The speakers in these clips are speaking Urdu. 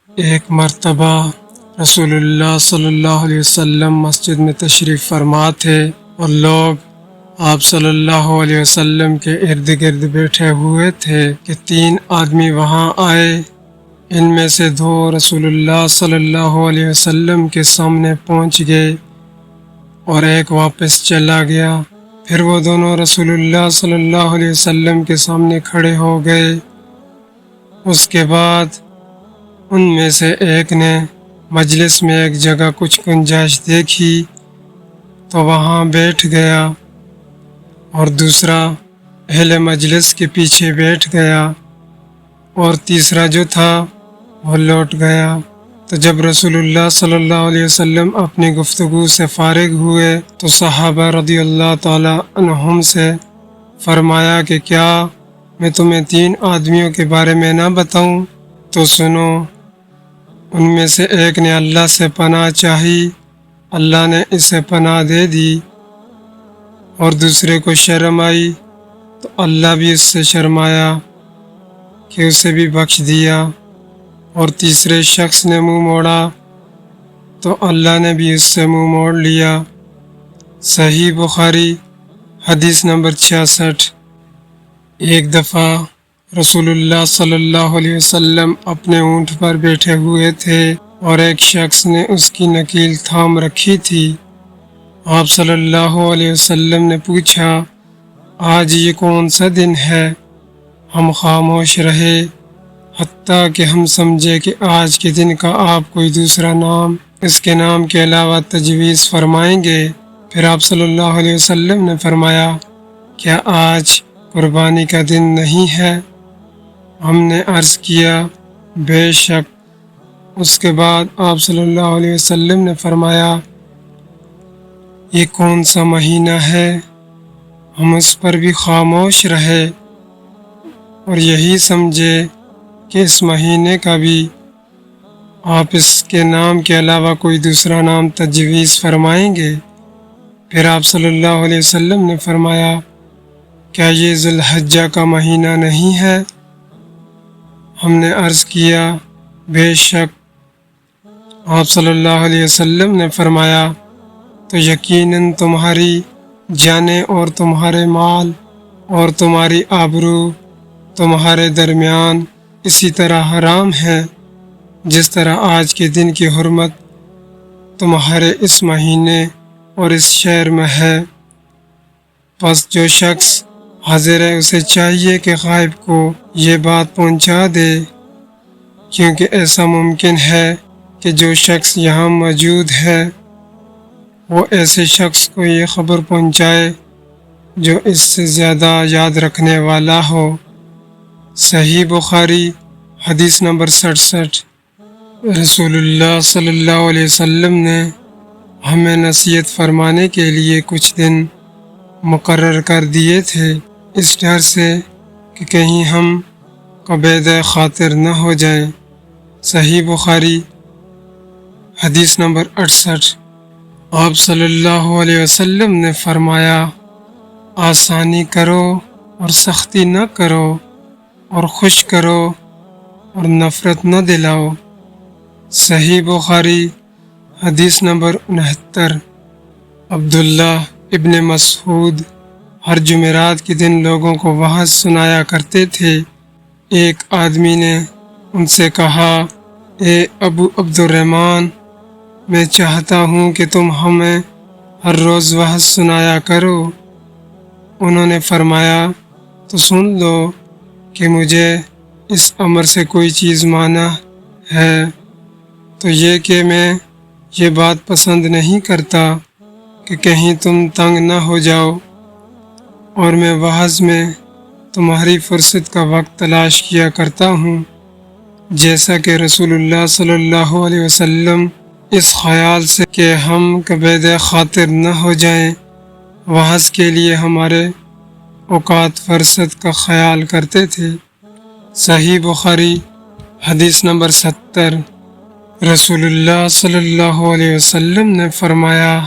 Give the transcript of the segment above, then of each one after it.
ایک مرتبہ رسول اللہ صلی اللہ علیہ وسلم مسجد میں تشریف فرما تھے اور لوگ آپ صلی اللہ علیہ وسلم کے ارد گرد بیٹھے ہوئے تھے کہ 3 آدمی وہاں آئے۔ ان میں سے 2 رسول اللہ صلی اللہ علیہ وسلم کے سامنے پہنچ گئے اور ایک واپس چلا گیا۔ پھر وہ دونوں رسول اللہ صلی اللہ علیہ وسلم کے سامنے کھڑے ہو گئے۔ اس کے بعد ان میں سے ایک نے مجلس میں ایک جگہ کچھ گنجائش دیکھی تو وہاں بیٹھ گیا اور دوسرا اہل مجلس کے پیچھے بیٹھ گیا اور تیسرا جو تھا وہ لوٹ گیا۔ تو جب رسول اللہ صلی اللہ علیہ وسلم اپنی گفتگو سے فارغ ہوئے تو صحابہ رضی اللہ تعالی عنہم سے فرمایا کہ کیا میں تمہیں 3 آدمیوں کے بارے میں نہ بتاؤں؟ تو سنو۔ ان میں سے ایک نے اللہ سے پناہ چاہی، اللہ نے اسے پناہ دے دی، اور دوسرے کو شرم آئی تو اللہ بھی اس سے شرمایا کہ اسے بھی بخش دیا، اور تیسرے شخص نے منہ موڑا تو اللہ نے بھی اس سے منہ موڑ لیا۔ صحیح بخاری حدیث نمبر 66۔ ایک دفعہ رسول اللہ صلی اللہ علیہ وسلم اپنے اونٹ پر بیٹھے ہوئے تھے اور ایک شخص نے اس کی نکیل تھام رکھی تھی۔ آپ صلی اللہ علیہ وسلم نے پوچھا، آج یہ کون سا دن ہے؟ ہم خاموش رہے حتیٰ کہ ہم سمجھے کہ آج کے دن کا آپ کوئی دوسرا نام اس کے نام کے علاوہ تجویز فرمائیں گے۔ پھر آپ صلی اللہ علیہ وسلم نے فرمایا، کیا آج قربانی کا دن نہیں ہے؟ ہم نے عرض کیا، بے شک۔ اس کے بعد آپ صلی اللہ علیہ وسلم نے فرمایا، یہ کون سا مہینہ ہے؟ ہم اس پر بھی خاموش رہے اور یہی سمجھے کہ اس مہینے کا بھی آپ اس کے نام کے علاوہ کوئی دوسرا نام تجویز فرمائیں گے۔ پھر آپ صلی اللہ علیہ وسلم نے فرمایا، کیا یہ ذی الحجہ کا مہینہ نہیں ہے؟ ہم نے عرض کیا، بے شک۔ آپ صلی اللہ علیہ وسلم نے فرمایا، تو یقیناً تمہاری جانیں اور تمہارے مال اور تمہاری آبرو تمہارے درمیان اسی طرح حرام ہے جس طرح آج کے دن کی حرمت تمہارے اس مہینے اور اس شہر میں ہے۔ پس جو شخص حاضر ہے اسے چاہیے کہ غائب کو یہ بات پہنچا دے، کیونکہ ایسا ممکن ہے کہ جو شخص یہاں موجود ہے وہ ایسے شخص کو یہ خبر پہنچائے جو اس سے زیادہ یاد رکھنے والا ہو۔ صحیح بخاری حدیث نمبر 67۔ رسول اللہ صلی اللہ علیہ وسلم نے ہمیں نصیحت فرمانے کے لیے کچھ دن مقرر کر دیے تھے، اس ڈر سے کہ کہیں ہم قبیضہ خاطر نہ ہو جائیں۔ صحیح بخاری حدیث نمبر 68۔ آپ صلی اللہ علیہ وسلم نے فرمایا، آسانی کرو اور سختی نہ کرو، اور خوش کرو اور نفرت نہ دلاؤ۔ صحیح بخاری حدیث نمبر 69۔ عبداللہ ابن مسعود ہر جمعرات کے دن لوگوں کو وعظ سنایا کرتے تھے۔ ایک آدمی نے ان سے کہا، اے ابو عبد الرحمن، میں چاہتا ہوں کہ تم ہمیں ہر روز وعظ سنایا کرو۔ انہوں نے فرمایا، تو سن لو کہ مجھے اس امر سے کوئی چیز مانع ہے، تو یہ کہ میں یہ بات پسند نہیں کرتا کہ کہیں تم تنگ نہ ہو جاؤ، اور میں وعظ میں تمہاری فرصت کا وقت تلاش کیا کرتا ہوں، جیسا کہ رسول اللہ صلی اللہ علیہ وسلم اس خیال سے کہ ہم قبیضہ خاطر نہ ہو جائیں وعظ کے لیے ہمارے اوقات فرصت کا خیال کرتے تھے۔ صحیح بخاری حدیث نمبر 70۔ رسول اللہ صلی اللہ علیہ وسلم نے فرمایا،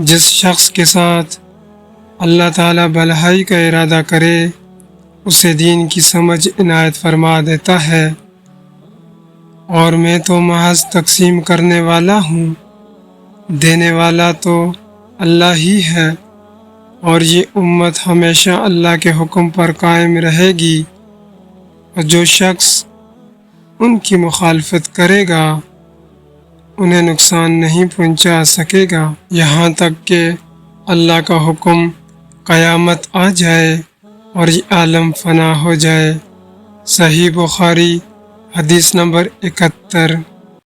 جس شخص کے ساتھ اللہ تعالیٰ بھلائی کا ارادہ کرے اسے دین کی سمجھ عنایت فرما دیتا ہے، اور میں تو محض تقسیم کرنے والا ہوں، دینے والا تو اللہ ہی ہے، اور یہ امت ہمیشہ اللہ کے حکم پر قائم رہے گی، اور جو شخص ان کی مخالفت کرے گا انہیں نقصان نہیں پہنچا سکے گا یہاں تک کہ اللہ کا حکم قیامت آ جائے اور یہ عالم فنا ہو جائے۔ صحیح بخاری حدیث نمبر 71۔